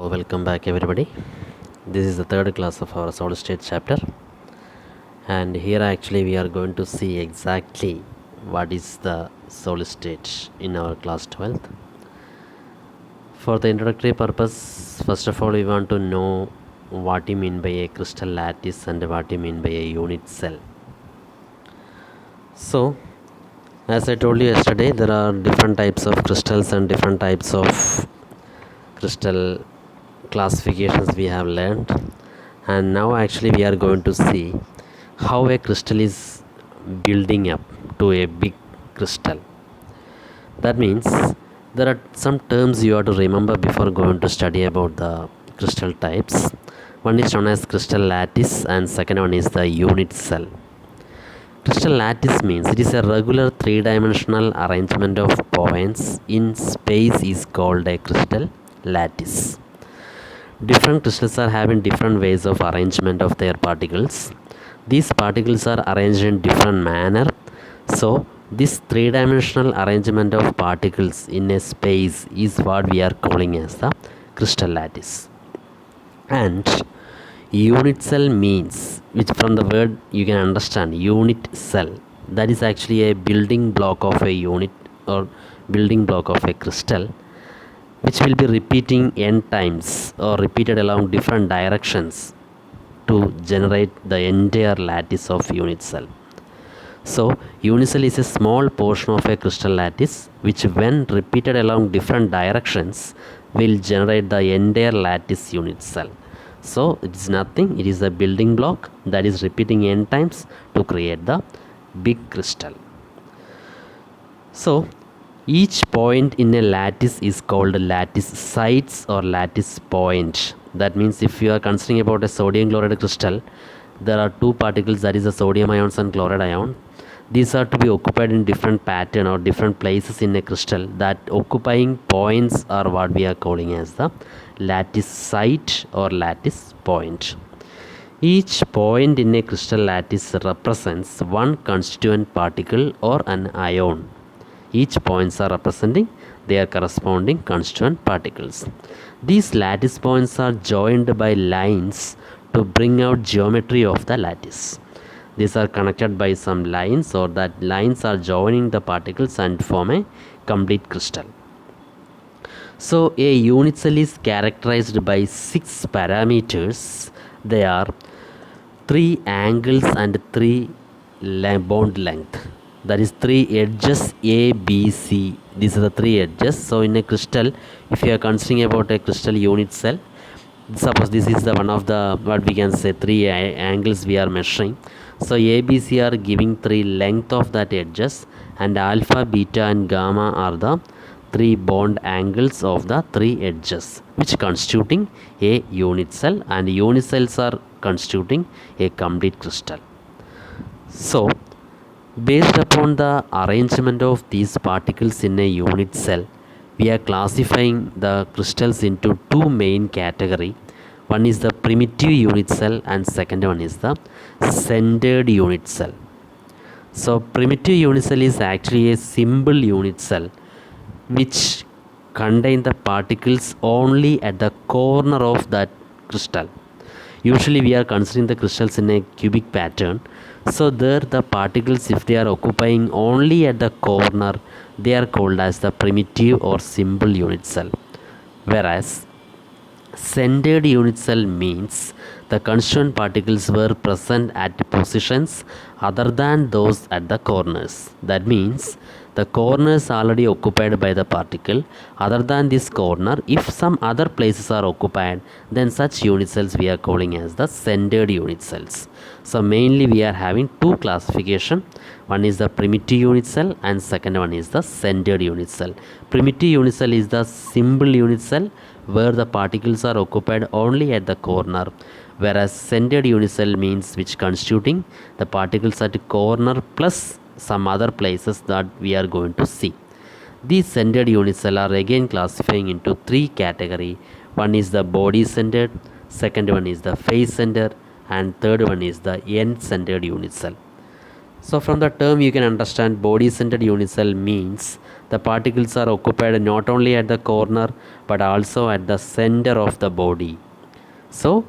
Welcome back everybody. This is the third class of our solid state chapter, and here actually we are going to see exactly what is the solid state in our class 12th. For the introductory purpose, first of all we want to know what you mean by a crystal lattice and what you mean by a unit cell. So as I told you yesterday, there are different types of crystals and different types of crystal classifications we have learned, and now actually we are going to see how a crystal is building up to a big crystal. That means there are some terms you have to remember before going to study about the crystal types. One is known as crystal lattice and second one is the unit cell. Crystal lattice means it is a regular three-dimensional arrangement of points in space is called a crystal lattice. Different crystals are having different ways of arrangement of their particles. These particles are arranged in different manner. So this three-dimensional arrangement of particles in a space is what we are calling as the crystal lattice. And unit cell means, which from the word you can understand, unit cell, that is actually a building block of a unit or building block of a crystal, which will be repeating n times or repeated along different directions to generate the entire lattice of unit cell. So unit cell is a small portion of a crystal lattice which when repeated along different directions will generate the entire lattice unit cell. So it is nothing, it is a building block that is repeating n times to create the big crystal. So each point in a lattice is called lattice sites or lattice point. That means if you are considering about a sodium chloride crystal, there are two particles, that is the sodium ions and chloride ion. These are to be occupied in different pattern or different places in a crystal. That occupying points are what we are calling as the lattice site or lattice point. Each point in a crystal lattice represents one constituent particle or an ion. Each points are representing their corresponding constituent particles. These lattice points are joined by lines to bring out geometry of the lattice. These are connected by some lines, or that lines are joining the particles and form a complete crystal. So a unit cell is characterized by 6 parameters. They are 3 angles and 3 bond length. That is 3 edges A, B, C. These are the 3 edges. So in a crystal, if you are considering about a crystal unit cell, suppose this is the one of the, what we can say, 3 angles we are measuring. So A, B, C are giving 3 length of that edges, and alpha, beta and gamma are the 3 bond angles of the 3 edges, which constituting a unit cell, and unit cells are constituting a complete crystal. So based upon the arrangement of these particles in a unit cell, we are classifying the crystals into 2 main categories. One is the primitive unit cell and second one is the centered unit cell. So primitive unit cell is actually a simple unit cell which contain the particles only at the corner of that crystal. Usually we are considering the crystals in a cubic pattern. So there the particles, if they are occupying only at the corner, they are called as the primitive or simple unit cell. Whereas centered unit cell means the constituent particles were present at positions other than those at the corners. That means the corner is already occupied by the particle. Other than this corner, if some other places are occupied, then such unit cells we are calling as the centered unit cells. So mainly we are having 2 classification. One is the primitive unit cell and second one is the centered unit cell. Primitive unit cell is the simple unit cell where the particles are occupied only at the corner, whereas centered unit cell means which constituting the particles at the corner plus some other places that we are going to see. These centered unit cell are again classifying into 3 categories. One is the body centered, second one is the face centered, and third one is the end centered unit cell. So from the term you can understand body-centered unit cell means the particles are occupied not only at the corner but also at the center of the body. So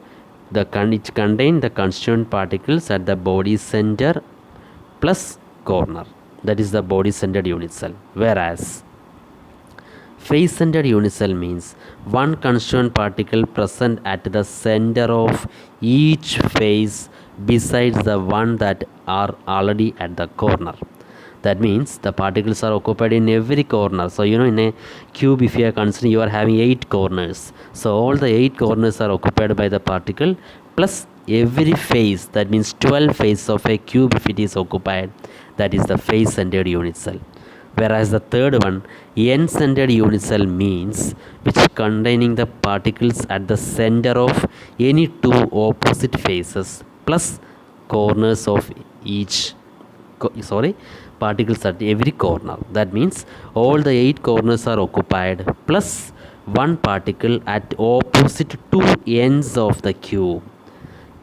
it contains the constituent particles at the body center plus corner. That is the body-centered unit cell. Whereas face-centered unit cell means one constituent particle present at the center of each face besides the one that are already at the corner. That means the particles are occupied in every corner. So in a cube, if you are considering, you are having 8 corners. So all the 8 corners are occupied by the particle plus every face. That means 12 faces of a cube if it is occupied. That is the face-centered unit cell. Whereas the third one, end-centered unit cell means which containing the particles at the center of any two opposite faces plus corners of each particles at every corner. That means all the 8 corners are occupied plus one particle at opposite two ends of the cube.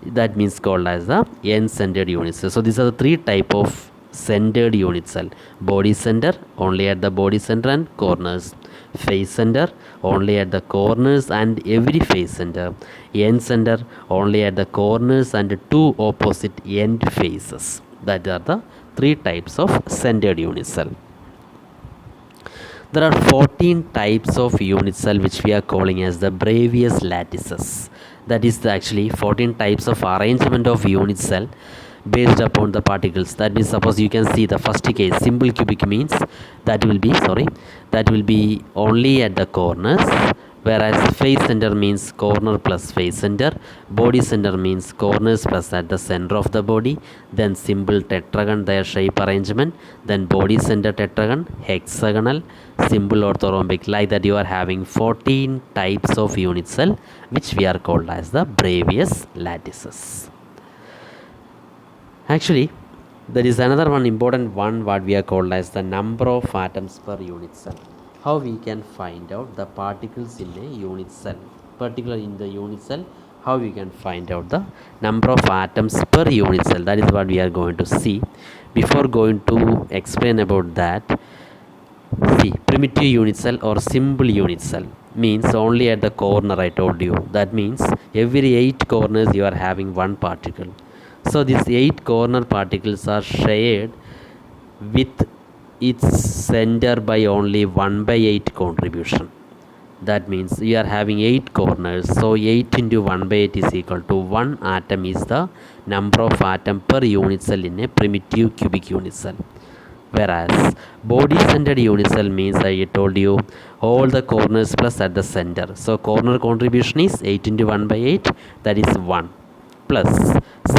That means called as the end-centered unit cell. So these are the 3 type of centered unit cell: body center only at the body center and corners, face center only at the corners and every face center, end center only at the corners and two opposite end faces. That are the 3 types of centered unit cell. There are 14 types of unit cell which we are calling as the Bravais lattices. That is actually 14 types of arrangement of unit cell based upon the particles. That means suppose you can see the first case, simple cubic means that will be only at the corners, whereas face center means corner plus face center, body center means corners plus at the center of the body, then simple tetragon, their shape arrangement, then body center tetragon, hexagonal, simple orthorhombic. Like that you are having 14 types of unit cell which we are called as the Bravais lattices. Actually, there is another one important one what we are called as the number of atoms per unit cell. How we can find out the particles in a unit cell, particularly in the unit cell, how we can find out the number of atoms per unit cell. That is what we are going to see. Before going to explain about that, see, primitive unit cell or simple unit cell means only at the corner I told you. That means every 8 corners you are having one particle. So these 8 corner particles are shared with its center by only 1/8 contribution. That means you are having 8 corners. So 8 into 1/8 is equal to 1 atom is the number of atom per unit cell in a primitive cubic unit cell. Whereas body-centered unit cell means I told you all the corners plus at the center. So corner contribution is 8 into 1/8, that is 1. Plus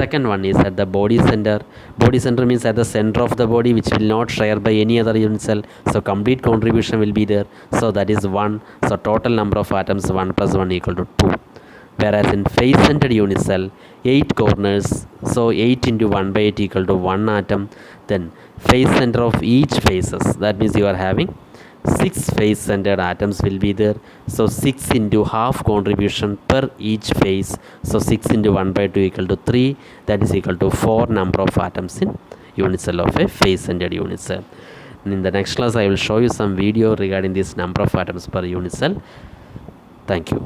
second one is at the body center. Body center means at the center of the body, which will not share by any other unit cell. So complete contribution will be there. So that is 1. So total number of atoms 1 plus 1 equal to 2. Whereas in face-centered unit cell, 8 corners, so 8 into 1/8 equal to 1 atom. Then face center of each faces, that means you are having 6 face-centered atoms will be there. So 6 into half contribution per each face. So 6 into 1/2 equal to 3. That is equal to 4 number of atoms in unit cell of a face-centered unit cell. And in the next class, I will show you some video regarding this number of atoms per unit cell. Thank you.